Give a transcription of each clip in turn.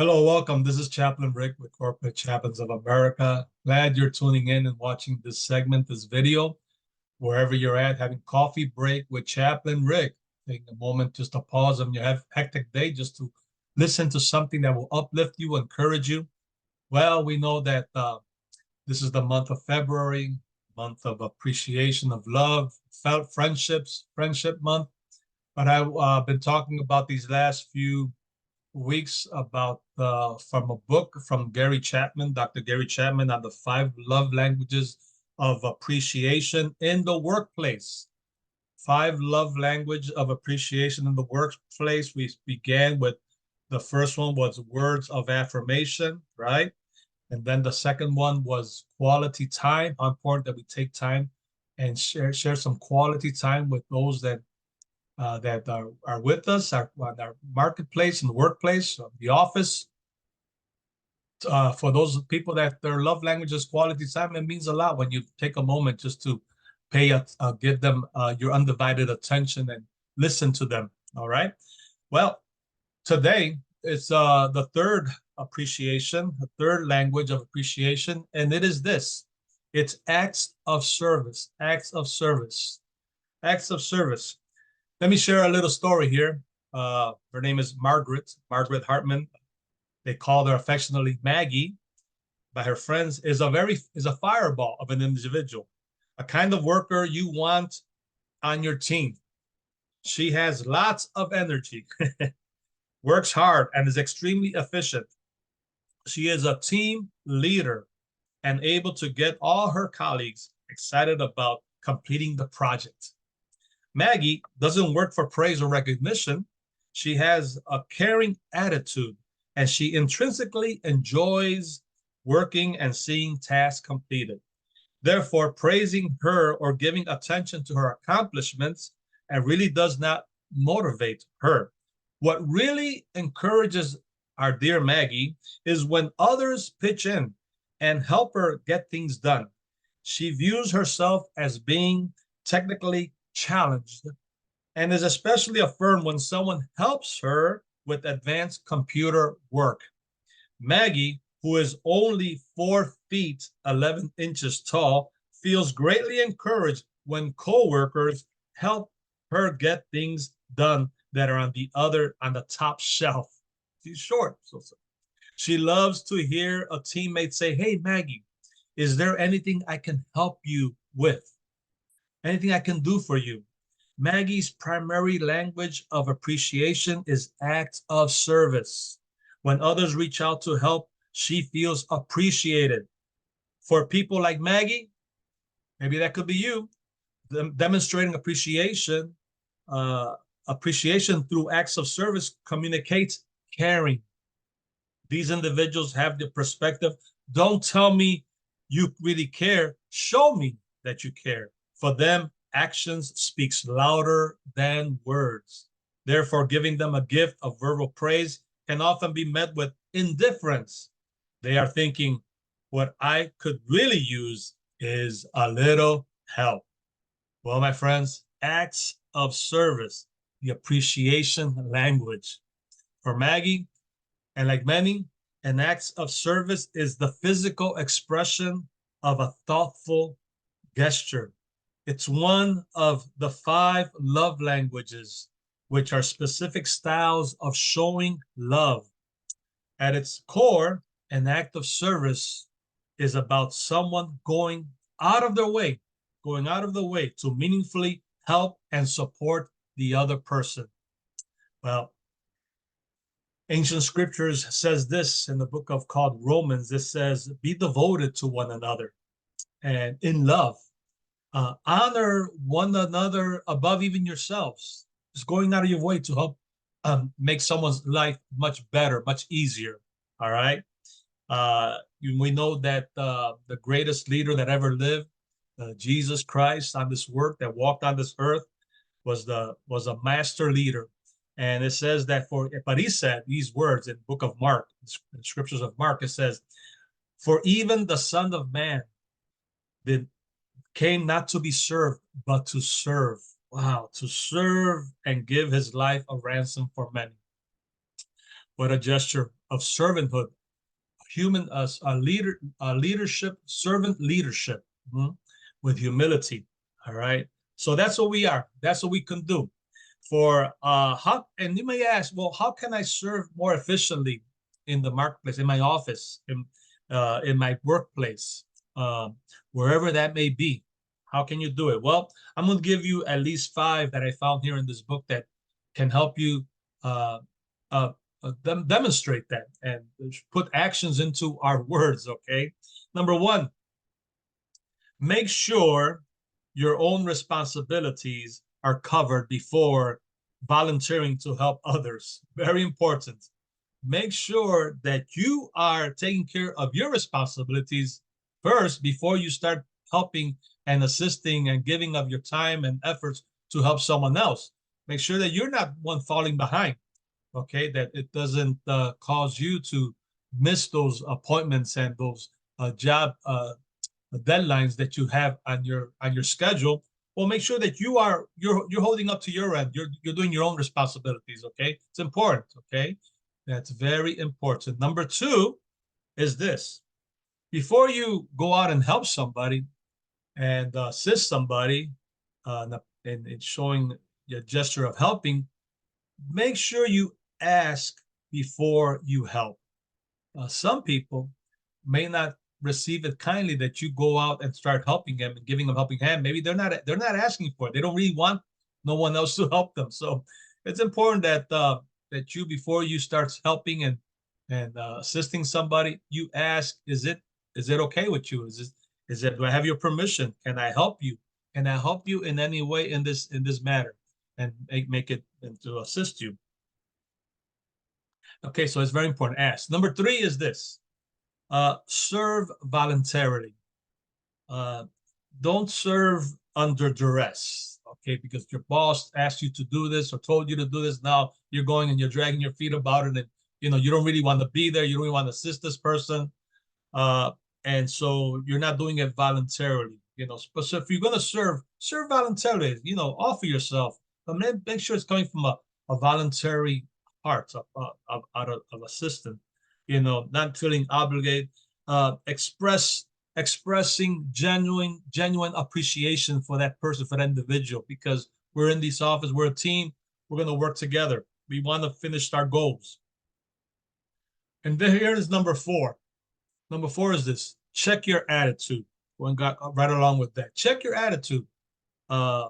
Hello, welcome. This is Chaplain Rick with Corporate Chaplains of America. Glad you're tuning in and watching this segment, this video, wherever you're at, having coffee break with Chaplain Rick. Taking a moment just to pause on your hectic day just to listen to something that will uplift you, encourage you. Well, we know that this is the month of February, month of appreciation, of love, felt friendship month. But I've been talking about these last few weeks about from a book from Gary Chapman, Dr. Gary Chapman, on the 5 love languages of appreciation in the workplace. 5 love language of appreciation in the workplace. We began with the first one was words of affirmation, right? And then the second one was quality time. How important that we take time and share some quality time with those that are with us, our marketplace, in the workplace, the office. For those people that their love language is quality time, it means a lot when you take a moment just to give them your undivided attention and listen to them. All right. Well, today it's the third appreciation, the third language of appreciation, and it is this. It's acts of service, acts of service, acts of service. Let me share a little story here. Her name is Margaret Hartman. They call her affectionately Maggie by her friends. Is a fireball of an individual, a kind of worker you want on your team. She has lots of energy, works hard, and is extremely efficient. She is a team leader and able to get all her colleagues excited about completing the project. Maggie doesn't work for praise or recognition. She has a caring attitude and she intrinsically enjoys working and seeing tasks completed. Therefore, praising her or giving attention to her accomplishments and really does not motivate her. What really encourages our dear Maggie is when others pitch in and help her get things done. She views herself as being technically challenged and is especially affirmed when someone helps her with advanced computer work. Maggie, who is only 4 feet 11 inches tall, feels greatly encouraged when coworkers help her get things done that are on the top shelf. She's short, so she loves to hear a teammate say, "Hey Maggie, is there anything I can help you with? Anything I can do for you?" Maggie's primary language of appreciation is acts of service. When others reach out to help, she feels appreciated. For people like Maggie, maybe that could be you, demonstrating uh, appreciation through acts of service communicates caring. These individuals have the perspective, don't tell me you really care, show me that you care. For them, actions speaks louder than words. Therefore, giving them a gift of verbal praise can often be met with indifference. They are thinking, what I could really use is a little help. Well, my friends, acts of service, the appreciation language. For Maggie, and like many, an act of service is the physical expression of a thoughtful gesture. It's one of the 5 love languages, which are specific styles of showing love. At its core, an act of service is about someone going out of the way to meaningfully help and support the other person. Well, ancient scriptures says this in the book of called Romans. It says, be devoted to one another and in love. Honor one another above even yourselves. Just going out of your way to help make someone's life much better, much easier. All right. We know that the greatest leader that ever lived, Jesus Christ on this work that walked on this earth, was a master leader. And it says that but he said these words in the book of Mark, the scriptures of Mark, it says, for even the Son of Man did came not to be served, but to serve. Wow, to serve and give his life a ransom for many. but a gesture of servanthood, human leadership, servant leadership, with humility. All right. So that's what we are. That's what we can do. For how, and you may ask, well, how can I serve more efficiently in the marketplace, in my office, in my workplace, wherever that may be? How can you do it? Well, I'm going to give you at least 5 that I found here in this book that can help you uh, uh, demonstrate that and put actions into our words. Okay. Number 1, make sure your own responsibilities are covered before volunteering to help others. Very important. Make sure that you are taking care of your responsibilities first before you start helping and assisting and giving of your time and efforts to help someone else. Make sure that you're not one falling behind, okay, that it doesn't cause you to miss those appointments and those job deadlines that you have on your schedule. Well, make sure that you're holding up to your end. You're doing your own responsibilities. Okay, it's important. Okay, that's very important. Number 2 is this: before you go out and help somebody and assist somebody in showing your gesture of helping, make sure you ask before you help. Some people may not receive it kindly that you go out and start helping them and giving them a helping hand. Maybe they're not asking for it. They don't really want no one else to help them. So it's important that you, before you start helping and assisting somebody, you ask, is it okay with you? Is it do I have your permission? Can I help you? Can I help you in any way in this matter, and make it and to assist you? Okay, so it's very important. Ask. Number 3 is this: serve voluntarily. Uh, don't serve under duress, okay? Because your boss asked you to do this or told you to do this. Now you're going and you're dragging your feet about it, and you don't really want to be there. You don't really want to assist this person, uh, and so you're not doing it voluntarily. But so if you're going to serve voluntarily. Offer yourself, but make sure it's coming from a voluntary heart of assistance. Not feeling obligated. Expressing genuine appreciation for that person, for that individual, because we're in this office, we're a team, we're going to work together. We want to finish our goals. And then here is number 4. Number 4 is this: check your attitude. One got right along with that. Check your attitude. Uh,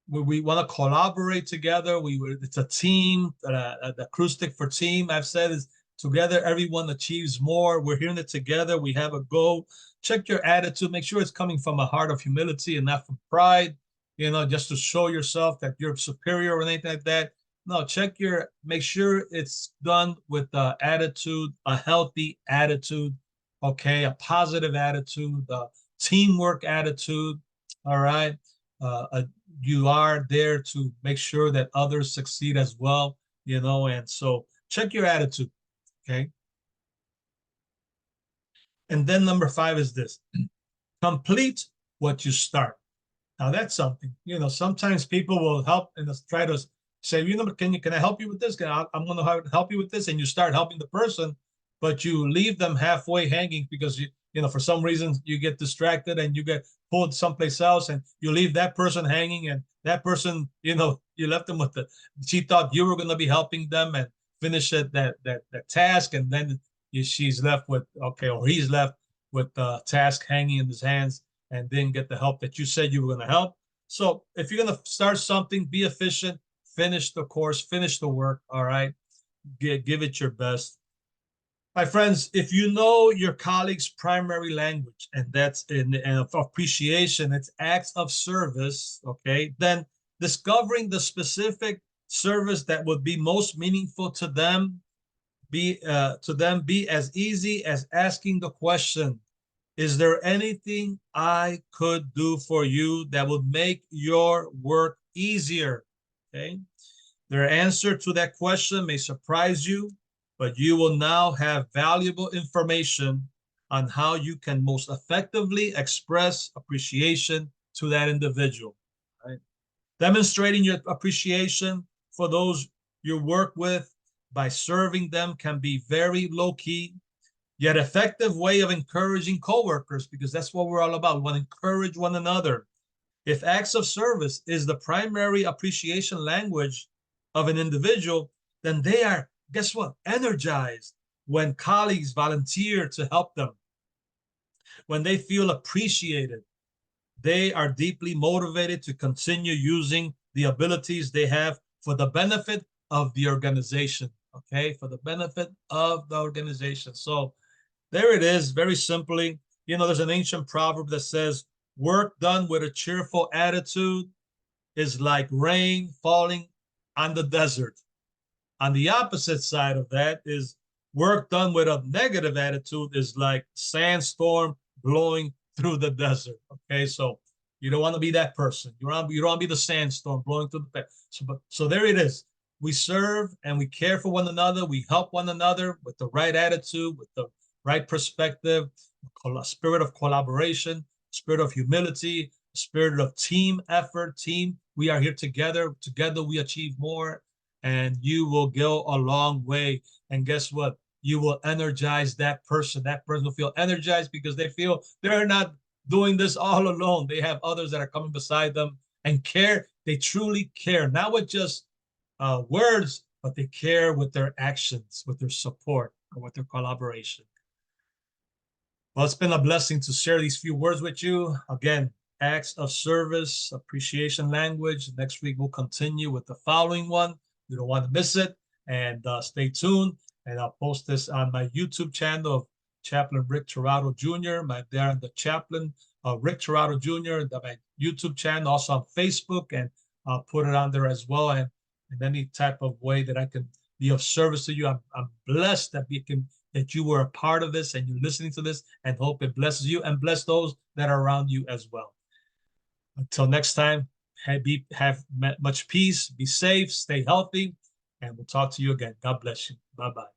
we want to collaborate together. It's a team. The acoustic for team, I've said, is together everyone achieves more. We're hearing it together. We have a goal. Check your attitude. Make sure it's coming from a heart of humility and not from pride. Just to show yourself that you're superior or anything like that. No, make sure it's done with attitude, a healthy attitude, okay, a positive attitude, a teamwork attitude. All right. You are there to make sure that others succeed as well, and so check your attitude, okay? And then number 5 is this: complete what you start. Now that's something, sometimes people will help and try to say, can I help you with this? I'm going to help you with this. And you start helping the person, but you leave them halfway hanging because for some reason you get distracted and you get pulled someplace else and you leave that person hanging, and that person, you left them she thought you were going to be helping them and finish that task. And then she's left with, okay, or he's left with the task hanging in his hands and didn't get the help that you said you were going to help. So if you're going to start something, be efficient, finish the course, finish the work. All right. Give it your best. My friends, if you know your colleague's primary language, and that's in appreciation, it's acts of service, okay, then discovering the specific service that would be most meaningful to them be as easy as asking the question: is there anything I could do for you that would make your work easier? Okay. Their answer to that question may surprise you, but you will now have valuable information on how you can most effectively express appreciation to that individual. Right? Demonstrating your appreciation for those you work with by serving them can be very low-key, yet effective way of encouraging coworkers, because that's what we're all about. We want to encourage one another. If acts of service is the primary appreciation language of an individual, then they are, guess what, energized when colleagues volunteer to help them. When they feel appreciated, they are deeply motivated to continue using the abilities they have for the benefit of the organization. Okay, for the benefit of the organization. So there it is, very simply. There's an ancient proverb that says, work done with a cheerful attitude is like rain falling on the desert. On the opposite side of that is work done with a negative attitude is like sandstorm blowing through the desert. Okay, so you don't want to be that person. You don't want to be the sandstorm blowing through the desert. So there it is. We serve and we care for one another. We help one another with the right attitude, with the right perspective, a spirit of collaboration, spirit of humility, spirit of team effort, team. We are here together. Together we achieve more, and you will go a long way. And guess what? You will energize that person. That person will feel energized because they feel they're not doing this all alone. They have others that are coming beside them and care. They truly care, not with just words, but they care with their actions, with their support, or with their collaboration. Well, it's been a blessing to share these few words with you. Again, acts of service, appreciation language. Next week, we'll continue with the following one. You don't want to miss it. And stay tuned. And I'll post this on my YouTube channel of Chaplain Rick Tirado Jr., there on the Chaplain Rick Tirado Jr., my YouTube channel, also on Facebook, and I'll put it on there as well. And in any type of way that I can be of service to you, I'm blessed that you were a part of this and you're listening to this, and hope it blesses you and bless those that are around you as well. Until next time, have much peace, be safe, stay healthy, and we'll talk to you again. God bless you. Bye-bye.